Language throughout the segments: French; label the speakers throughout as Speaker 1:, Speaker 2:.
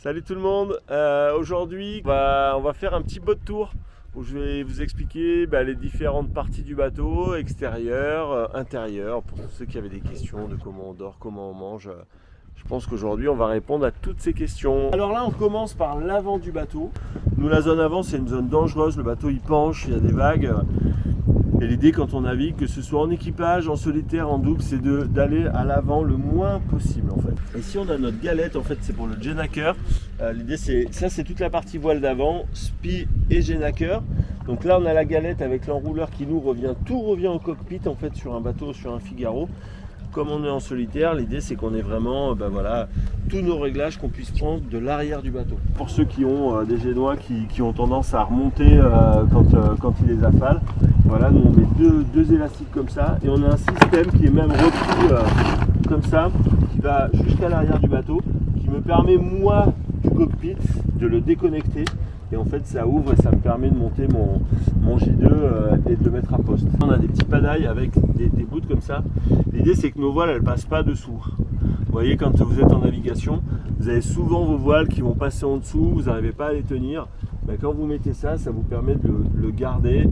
Speaker 1: Salut tout le monde, aujourd'hui on va faire un petit boat tour où je vais vous expliquer les différentes parties du bateau, extérieur, intérieur, pour tous ceux qui avaient des questions de comment on dort, comment on mange. Je pense qu'aujourd'hui on va répondre à toutes ces questions. Alors là on commence par l'avant du bateau. Nous, la zone avant, c'est une zone dangereuse, le bateau il penche, il y a des vagues. Et l'idée quand on navigue, que ce soit en équipage, en solitaire, en double, c'est d'aller à l'avant le moins possible en fait. Ici on a notre galette, en fait c'est pour le Genaker. L'idée c'est toute la partie voile d'avant, spi et Genaker. Donc là on a la galette avec l'enrouleur qui nous revient, tout revient au cockpit en fait sur un bateau, sur un Figaro. Comme on est en solitaire, l'idée c'est qu'on ait vraiment tous nos réglages qu'on puisse prendre de l'arrière du bateau. Pour ceux qui ont des génois qui ont tendance à remonter quand ils les affalent, voilà, nous on met deux élastiques comme ça et on a un système qui est même repris comme ça, qui va jusqu'à l'arrière du bateau, qui me permet moi du cockpit de le déconnecter. Et en fait ça ouvre et ça me permet de monter mon J2 et de le mettre à poste. On a des petits padailles avec des bouts comme ça. L'idée c'est que nos voiles elles passent pas dessous. Vous voyez, quand vous êtes en navigation, vous avez souvent vos voiles qui vont passer en dessous, vous n'arrivez pas à les tenir. Quand vous mettez ça, ça vous permet de le garder.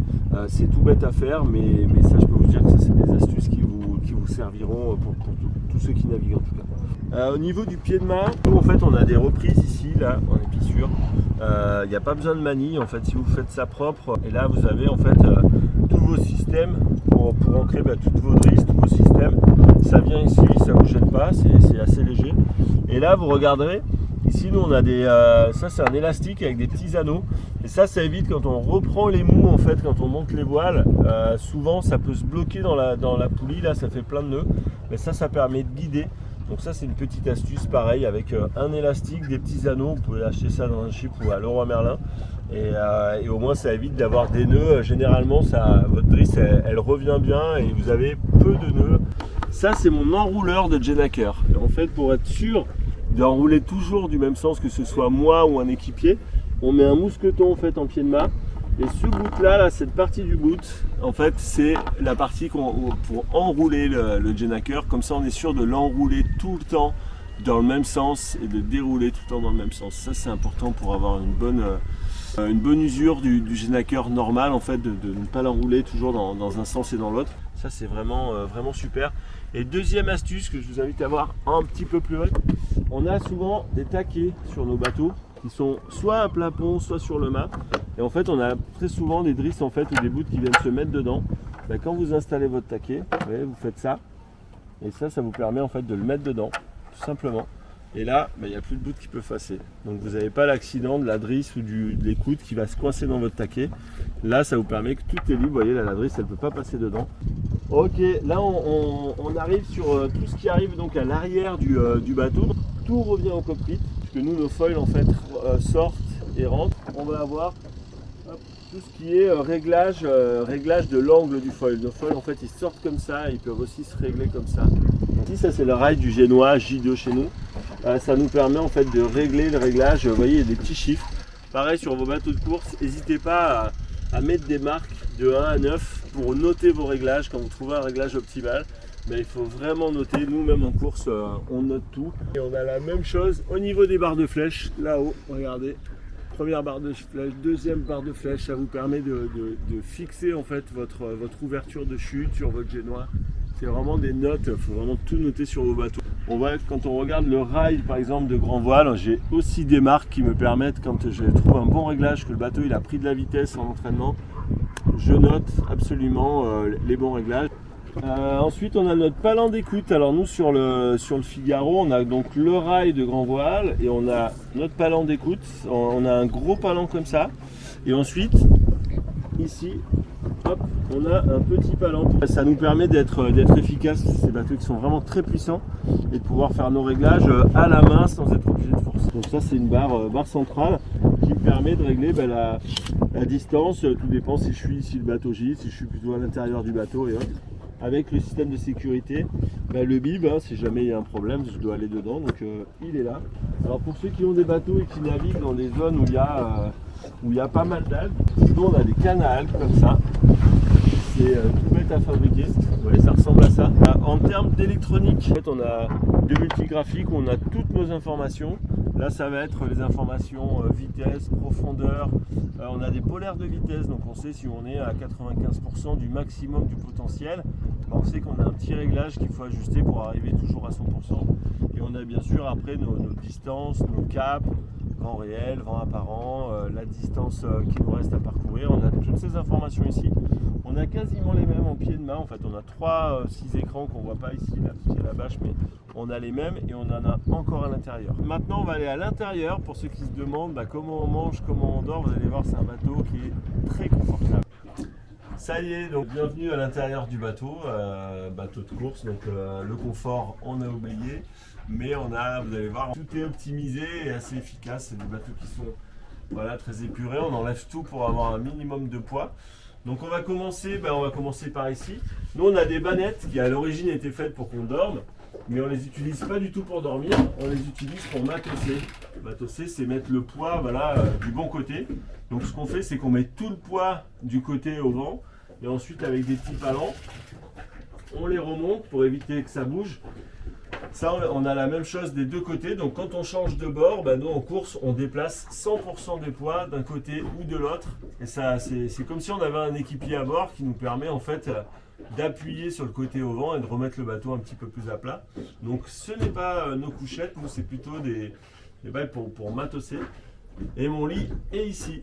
Speaker 1: C'est tout bête à faire, mais ça je peux vous dire que ça c'est des astuces qui vous serviront pour tous ceux qui naviguent en tout cas. Au niveau du pied de main, nous en fait on a des reprises ici, là, en épissure. Il n'y a pas besoin de manille en fait si vous faites ça propre. Et là vous avez en fait tous vos systèmes pour ancrer toutes vos drisses, tous vos systèmes. Ça vient ici, ça ne vous gêne pas, c'est assez léger. Et là vous regarderez, ici nous on a ça c'est un élastique avec des petits anneaux. Et ça évite quand on reprend les mous en fait, quand on monte les voiles, souvent ça peut se bloquer dans la poulie, là ça fait plein de nœuds. Mais ça permet de guider. Donc ça c'est une petite astuce pareil avec un élastique, des petits anneaux, vous pouvez acheter ça dans un chip ou à Leroy Merlin et au moins ça évite d'avoir des nœuds. Généralement votre drisse elle revient bien et vous avez peu de nœuds. Ça c'est mon enrouleur de Genaker. En fait pour être sûr d'enrouler toujours du même sens, que ce soit moi ou un équipier, on met un mousqueton en fait en pied de mât. Et ce bout là, cette partie du bout, en fait, c'est la partie pour enrouler le Genaker. Comme ça, on est sûr de l'enrouler tout le temps dans le même sens et de dérouler tout le temps dans le même sens. Ça, c'est important pour avoir une bonne usure du Genaker normal, en fait, de ne pas l'enrouler toujours dans un sens et dans l'autre. Ça, c'est vraiment super. Et deuxième astuce que je vous invite à voir un petit peu plus haut, on a souvent des taquets sur nos bateaux qui sont soit à plat pont, soit sur le mât. Et en fait, on a très souvent des drisses en fait, ou des bouts qui viennent se mettre dedans. Quand vous installez votre taquet, vous faites ça. Et ça vous permet en fait de le mettre dedans, tout simplement. Et là, il n'y a plus de bout qui peut passer. Donc vous n'avez pas l'accident de la drisse ou de l'écoute qui va se coincer dans votre taquet. Là, ça vous permet que tout est libre. Vous voyez, là, la drisse, elle ne peut pas passer dedans. Ok, là, on arrive sur tout ce qui arrive donc à l'arrière du bateau. Tout revient au cockpit, puisque nous, nos foils en fait sortent et rentrent. On va avoir tout ce qui est réglage de l'angle du foil. Nos foils en fait ils sortent comme ça, ils peuvent aussi se régler comme ça. Ici ça c'est le rail du génois J2 chez nous. Ça nous permet en fait de régler le réglage. Vous voyez, il y a des petits chiffres. Pareil sur vos bateaux de course, n'hésitez pas à mettre des marques de 1 à 9 pour noter vos réglages. Quand vous trouvez un réglage optimal, il faut vraiment noter. Nous même en course on note tout. Et on a la même chose au niveau des barres de flèche là-haut, regardez. Première barre de flèche, deuxième barre de flèche, ça vous permet de fixer en fait votre ouverture de chute sur votre génois. C'est vraiment des notes, il faut vraiment tout noter sur vos bateaux. Quand on regarde le rail par exemple de grand voile, j'ai aussi des marques qui me permettent, quand je trouve un bon réglage, que le bateau il a pris de la vitesse en entraînement, je note absolument les bons réglages. Ensuite on a notre palan d'écoute. Alors nous sur le Figaro on a donc le rail de grand voile et on a notre palan d'écoute. On a un gros palan comme ça et ensuite ici hop, on a un petit palan. Ça nous permet d'être efficace, ces bateaux qui sont vraiment très puissants, et de pouvoir faire nos réglages à la main sans être obligé de forcer. Donc ça c'est une barre centrale qui me permet de régler la distance. Tout dépend si le bateau gît, si je suis plutôt à l'intérieur du bateau et autres. Avec le système de sécurité, le bib, si jamais il y a un problème, je dois aller dedans, donc il est là. Alors pour ceux qui ont des bateaux et qui naviguent dans des zones où il y a pas mal d'algues, nous on a des cannes à algues comme ça. C'est tout bête prête à fabriquer. Vous voyez, ça ressemble à ça. En termes d'électronique, en fait, on a deux multigraphiques où on a toutes nos informations. Là, ça va être les informations vitesse, profondeur. On a des polaires de vitesse, donc on sait si on est à 95% du maximum du potentiel. On sait qu'on a un petit réglage qu'il faut ajuster pour arriver toujours à 100%. Et on a bien sûr après nos distances, nos caps, vent réel, vent apparent, la distance qui nous reste à parcourir. On a toutes ces informations ici. On a quasiment les mêmes en pied de main. En fait, on a 6 écrans qu'on ne voit pas ici, là, c'est la bâche, mais on a les mêmes et on en a encore à l'intérieur. Maintenant, on va aller à l'intérieur pour ceux qui se demandent comment on mange, comment on dort. Vous allez voir, c'est un bateau qui est très confortable. Ça y est, donc bienvenue à l'intérieur du bateau, bateau de course. Donc le confort, on a oublié, mais vous allez voir, tout est optimisé et assez efficace. C'est des bateaux qui sont très épurés. On enlève tout pour avoir un minimum de poids. Donc on va commencer par ici. Nous on a des bannettes qui à l'origine étaient faites pour qu'on dorme, mais on les utilise pas du tout pour dormir, on les utilise pour matosser. Matosser, c'est mettre le poids du bon côté. Donc ce qu'on fait, c'est qu'on met tout le poids du côté au vent, et ensuite avec des petits palans, on les remonte pour éviter que ça bouge. Ça, on a la même chose des deux côtés. Donc quand on change de bord, nous en course, on déplace 100% des poids d'un côté ou de l'autre. Et ça, c'est comme si on avait un équipier à bord qui nous permet en fait d'appuyer sur le côté au vent et de remettre le bateau un petit peu plus à plat. Donc ce n'est pas nos couchettes, nous c'est plutôt des balles pour matosser. Et mon lit est ici.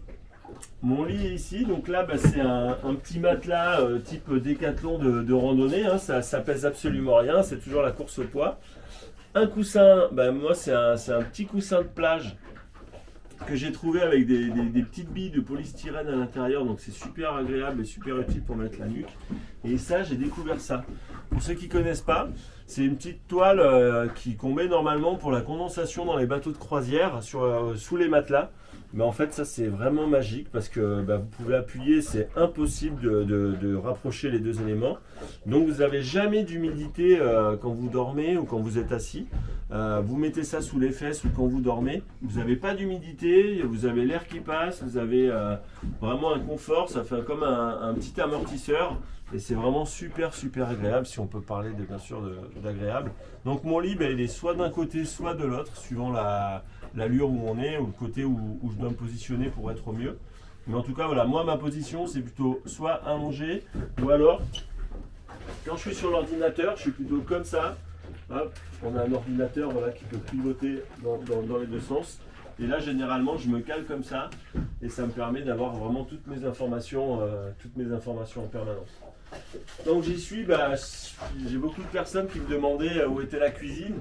Speaker 1: Mon lit est ici, donc là c'est un petit matelas type décathlon de randonnée, hein. Ça pèse absolument rien, c'est toujours la course au poids. Un coussin, moi c'est un petit coussin de plage que j'ai trouvé avec des petites billes de polystyrène à l'intérieur, donc c'est super agréable et super utile pour mettre la nuque. Et ça, j'ai découvert ça. Pour ceux qui ne connaissent pas, c'est une petite toile qu'on met normalement pour la condensation dans les bateaux de croisière sous les matelas. Mais en fait, ça c'est vraiment magique parce que vous pouvez appuyer, c'est impossible de rapprocher les deux éléments. Donc vous n'avez jamais d'humidité quand vous dormez ou quand vous êtes assis. Vous mettez ça sous les fesses ou quand vous dormez, vous n'avez pas d'humidité, vous avez l'air qui passe, vous avez vraiment un confort, ça fait comme un petit amortisseur. Et c'est vraiment super agréable, si on peut parler bien sûr d'agréable. Donc mon lit, il est soit d'un côté, soit de l'autre, suivant l'allure où on est, ou le côté où je dois me positionner pour être au mieux. Mais en tout cas, moi ma position, c'est plutôt soit allongé, ou alors, quand je suis sur l'ordinateur, je suis plutôt comme ça. Hop, on a un ordinateur qui peut pivoter dans les deux sens. Et là, généralement, je me cale comme ça, et ça me permet d'avoir vraiment toutes mes informations en permanence. Donc j'y suis, j'ai beaucoup de personnes qui me demandaient où était la cuisine.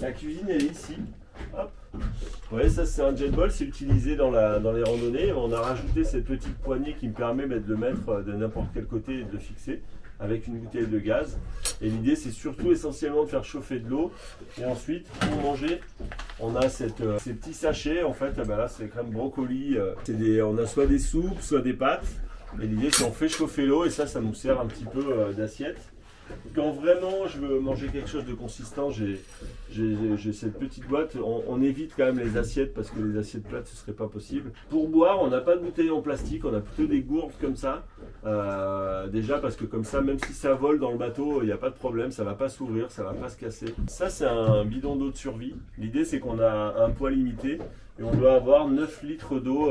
Speaker 1: La cuisine, elle est ici. Hop. Ouais, ça c'est un jet ball, c'est utilisé dans les randonnées. On a rajouté cette petite poignée qui me permet de le mettre de n'importe quel côté et de le fixer avec une bouteille de gaz. Et l'idée, c'est surtout essentiellement de faire chauffer de l'eau. Et ensuite, pour manger, on a ces petits sachets. En fait, là, c'est crème brocoli. On a soit des soupes, soit des pâtes. Et l'idée, c'est qu'on fait chauffer l'eau et ça nous sert un petit peu d'assiette. Quand vraiment je veux manger quelque chose de consistant, j'ai cette petite boîte. On évite quand même les assiettes parce que les assiettes plates, ce serait pas possible. Pour boire, on n'a pas de bouteille en plastique, on a plutôt des gourdes comme ça. Déjà parce que comme ça, même si ça vole dans le bateau, il n'y a pas de problème, ça va pas s'ouvrir, ça va pas se casser. Ça, c'est un bidon d'eau de survie. L'idée, c'est qu'on a un poids limité et on doit avoir 9 litres d'eau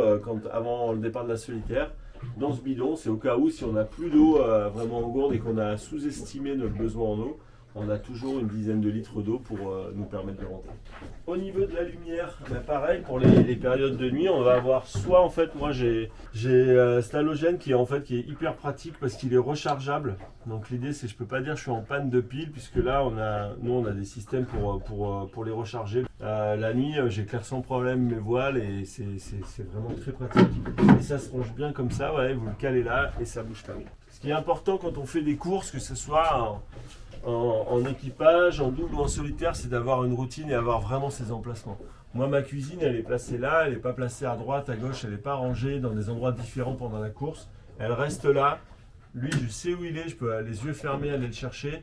Speaker 1: avant le départ de la solitaire. Dans ce bidon, c'est au cas où si on n'a plus d'eau vraiment en gourde et qu'on a sous-estimé notre besoin en eau, on a toujours une dizaine de litres d'eau pour nous permettre de rentrer. Au niveau de la lumière, pareil pour les périodes de nuit, on va avoir soit en fait moi j'ai cet halogène qui est hyper pratique parce qu'il est rechargeable. Donc l'idée c'est je peux pas dire je suis en panne de pile puisque là on a des systèmes pour les recharger. La nuit j'éclaire sans problème mes voiles et c'est vraiment très pratique. Et ça se range bien comme ça, vous le calez là et ça bouge pas. Ce qui est important quand on fait des courses, que ce soit en équipage, en double ou en solitaire, c'est d'avoir une routine et avoir vraiment ses emplacements. Moi, ma cuisine, elle est placée là, elle n'est pas placée à droite, à gauche, elle n'est pas rangée dans des endroits différents pendant la course. Elle reste là. Lui, je sais où il est, je peux les yeux fermés aller le chercher.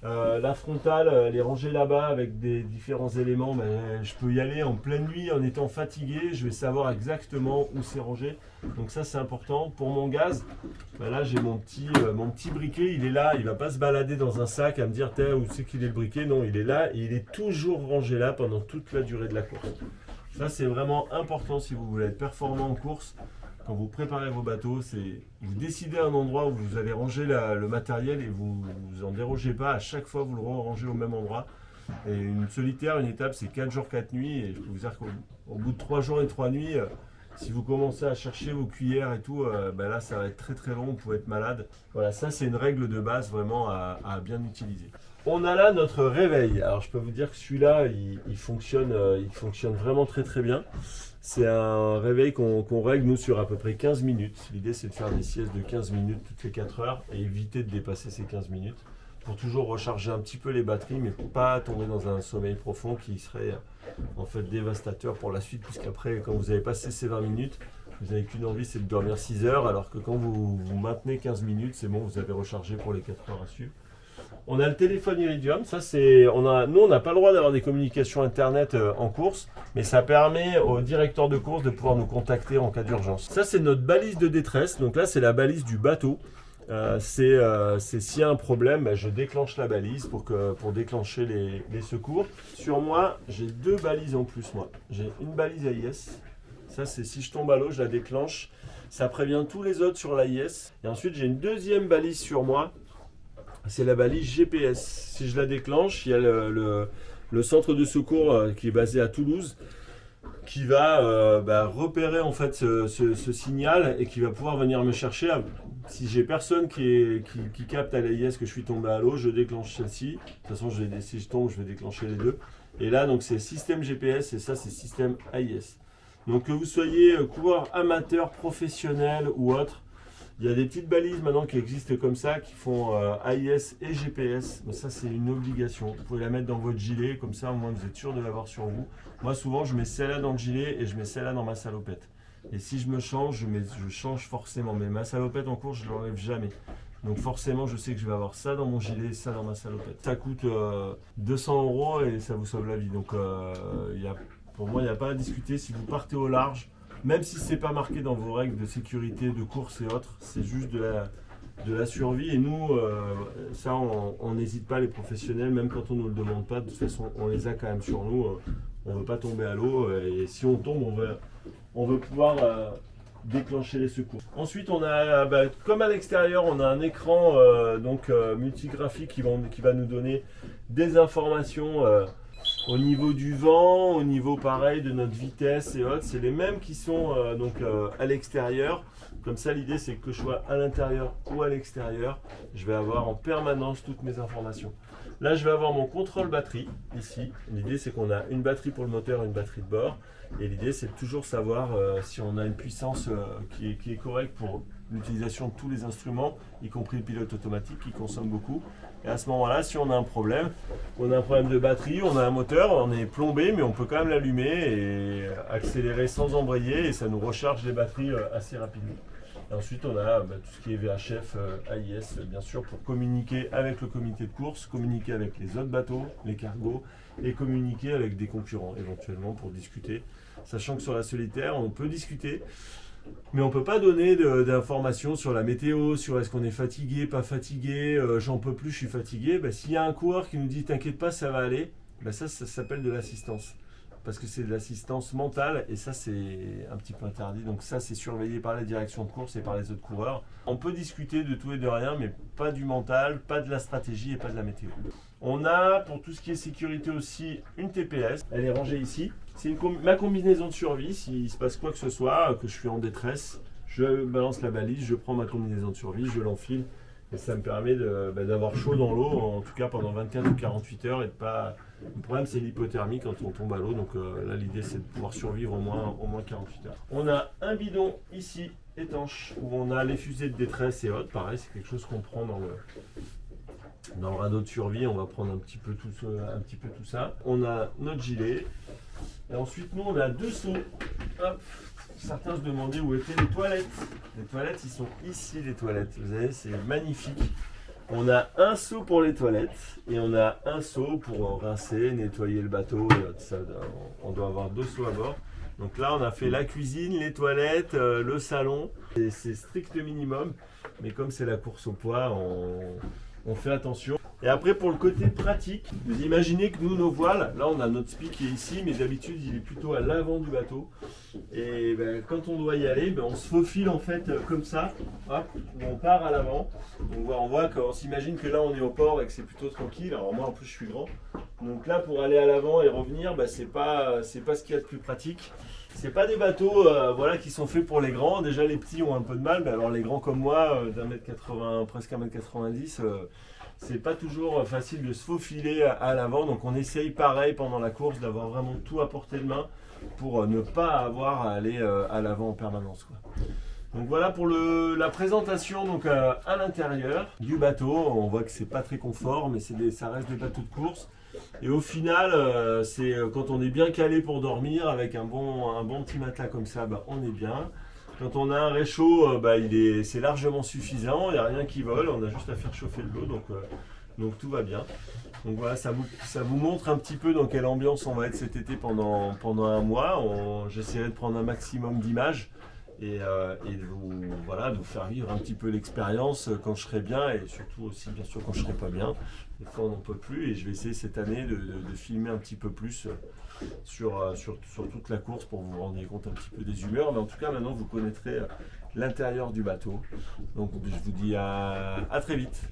Speaker 1: La frontale, elle est rangée là-bas avec des différents éléments. Mais je peux y aller en pleine nuit en étant fatigué. Je vais savoir exactement où c'est rangé. Donc ça, c'est important. Pour mon gaz, là, j'ai mon petit briquet. Il est là. Il ne va pas se balader dans un sac à me dire où c'est qu'il est le briquet. Non, il est là. Et il est toujours rangé là pendant toute la durée de la course. Ça, c'est vraiment important si vous voulez être performant en course. Quand vous préparez vos bateaux, vous décidez un endroit où vous allez ranger le matériel et vous en dérogez pas. À chaque fois, vous le rangez au même endroit. Et une solitaire, une étape, c'est 4 jours, 4 nuits. Et je peux vous dire qu'au bout de 3 jours et 3 nuits, si vous commencez à chercher vos cuillères et tout, là, ça va être très très long. Vous pouvez être malade. Voilà, ça, c'est une règle de base vraiment à bien utiliser. On a là notre réveil. Alors, je peux vous dire que celui-là, il fonctionne vraiment très très bien. C'est un réveil qu'on règle nous sur à peu près 15 minutes. L'idée c'est de faire des siestes de 15 minutes toutes les 4 heures et éviter de dépasser ces 15 minutes pour toujours recharger un petit peu les batteries mais pour pas tomber dans un sommeil profond qui serait en fait dévastateur pour la suite puisqu'après quand vous avez passé ces 20 minutes, vous n'avez qu'une envie c'est de dormir 6 heures alors que quand vous maintenez 15 minutes c'est bon, vous avez rechargé pour les 4 heures à suivre. On a le téléphone Iridium, ça c'est, nous on n'a pas le droit d'avoir des communications internet en course, mais ça permet au directeur de course de pouvoir nous contacter en cas d'urgence. Ça c'est notre balise de détresse, donc là c'est la balise du bateau. C'est s'il y a un problème, je déclenche la balise pour déclencher les secours. Sur moi, j'ai 2 balises en plus moi. J'ai une balise AIS, ça c'est si je tombe à l'eau, je la déclenche. Ça prévient tous les autres sur l'AIS. Et ensuite j'ai une deuxième balise sur moi. C'est la balise GPS. Si je la déclenche, il y a le centre de secours qui est basé à Toulouse qui va repérer en fait ce signal et qui va pouvoir venir me chercher. Si j'ai personne qui capte à l'AIS que je suis tombé à l'eau, je déclenche celle-ci. De toute façon, si je tombe, je vais déclencher les deux. Et là, donc c'est système GPS et ça, c'est système AIS. Donc que vous soyez coureur amateur, professionnel ou autre, il y a des petites balises maintenant qui existent comme ça, qui font AIS et GPS. Mais ça, c'est une obligation. Vous pouvez la mettre dans votre gilet, comme ça, au moins, vous êtes sûr de l'avoir sur vous. Moi, souvent, je mets celle-là dans le gilet et je mets celle-là dans ma salopette. Et si je me change, je change forcément. Mais ma salopette en course, je ne l'enlève jamais. Donc forcément, je sais que je vais avoir ça dans mon gilet et ça dans ma salopette. Ça coûte 200 € et ça vous sauve la vie. Donc pour moi, il n'y a pas à discuter. Si vous partez au large, même si ce n'est pas marqué dans vos règles de sécurité, de course et autres, c'est juste de la survie. Et nous, ça, on n'hésite pas, les professionnels, même quand on ne nous le demande pas. De toute façon, on les a quand même sur nous. On ne veut pas tomber à l'eau. Et si on tombe, on veut pouvoir déclencher les secours. Ensuite, on a, comme à l'extérieur, on a un écran multigraphique qui va nous donner des informations au niveau du vent, au niveau pareil de notre vitesse et autres. C'est les mêmes qui sont à l'extérieur. Comme ça, l'idée c'est que je sois à l'intérieur ou à l'extérieur, je vais avoir en permanence toutes mes informations. Là, je vais avoir mon contrôle batterie ici. L'idée c'est qu'on a une batterie pour le moteur et une batterie de bord. Et l'idée c'est de toujours savoir si on a une puissance qui est correcte pour l'utilisation de tous les instruments, y compris le pilote automatique qui consomme beaucoup. Et à ce moment-là, si on a un problème de batterie, on a un moteur, on est plombé, mais on peut quand même l'allumer et accélérer sans embrayer et ça nous recharge les batteries assez rapidement. Et ensuite, on a tout ce qui est VHF, AIS, bien sûr, pour communiquer avec le comité de course, communiquer avec les autres bateaux, les cargos, et communiquer avec des concurrents, éventuellement, pour discuter. Sachant que sur la solitaire, on peut discuter, mais on ne peut pas donner d'informations sur la météo, sur est-ce qu'on est fatigué, pas fatigué, j'en peux plus, je suis fatigué. S'il y a un coureur qui nous dit « t'inquiète pas, ça va aller », ça s'appelle de l'assistance. Parce que c'est de l'assistance mentale et ça c'est un petit peu interdit. Donc ça c'est surveillé par la direction de course et par les autres coureurs. On peut discuter de tout et de rien, mais pas du mental, pas de la stratégie et pas de la météo. On a pour tout ce qui est sécurité aussi une TPS. Elle est rangée ici. C'est ma combinaison de survie. S'il se passe quoi que ce soit, que je suis en détresse, je balance la balise, je prends ma combinaison de survie, je l'enfile. Et ça me permet d'avoir chaud dans l'eau, en tout cas pendant 24 ou 48 heures. Et de pas... Le problème, c'est l'hypothermie quand on tombe à l'eau. Donc là, l'idée, c'est de pouvoir survivre au moins 48 heures. On a un bidon ici, étanche, où on a les fusées de détresse et autres. Pareil, c'est quelque chose qu'on prend dans le radeau de survie. On va prendre un petit peu tout ça. On a notre gilet. Et ensuite, nous, on a 2 seaux. Hop. certains se demandaient où étaient les toilettes. Les toilettes, ils sont ici, les toilettes. Vous savez, c'est magnifique. On a un seau pour les toilettes et on a un seau pour rincer, nettoyer le bateau. On doit avoir 2 seaux à bord. Donc là, on a fait la cuisine, les toilettes, le salon. C'est strict minimum. Mais comme c'est la course au poids, on fait attention. Et après, pour le côté pratique, vous imaginez que nous, nos voiles, là on a notre spi qui est ici, mais d'habitude il est plutôt à l'avant du bateau. Et ben, quand on doit y aller, ben, on se faufile en fait comme ça, hop, on part à l'avant. On voit qu'on s'imagine que là on est au port et que c'est plutôt tranquille. Alors moi en plus je suis grand. Donc là pour aller à l'avant et revenir, ben, c'est pas ce qu'il y a de plus pratique. C'est pas des bateaux voilà, qui sont faits pour les grands. Déjà les petits ont un peu de mal, mais alors les grands comme moi, d'1m80, presque 1m90, c'est pas toujours facile de se faufiler à l'avant. Donc on essaye pareil pendant la course d'avoir vraiment tout à portée de main pour ne pas avoir à aller à l'avant en permanence, quoi. Donc voilà pour la présentation donc, à l'intérieur du bateau. On voit que c'est pas très confort, mais ça reste des bateaux de course. Et au final, c'est quand on est bien calé pour dormir, avec un bon petit matelas comme ça, bah, on est bien. Quand on a un réchaud, c'est largement suffisant, il n'y a rien qui vole, on a juste à faire chauffer de l'eau, donc tout va bien. Donc voilà, ça vous montre un petit peu dans quelle ambiance on va être cet été pendant un mois. J'essaierai de prendre un maximum d'images et de vous faire vivre un petit peu l'expérience quand je serai bien et surtout aussi bien sûr quand je serai pas bien. Des fois on n'en peut plus et je vais essayer cette année de filmer un petit peu plus sur toute la course pour vous rendre compte un petit peu des humeurs. Mais en tout cas maintenant vous connaîtrez l'intérieur du bateau. Donc je vous dis à très vite.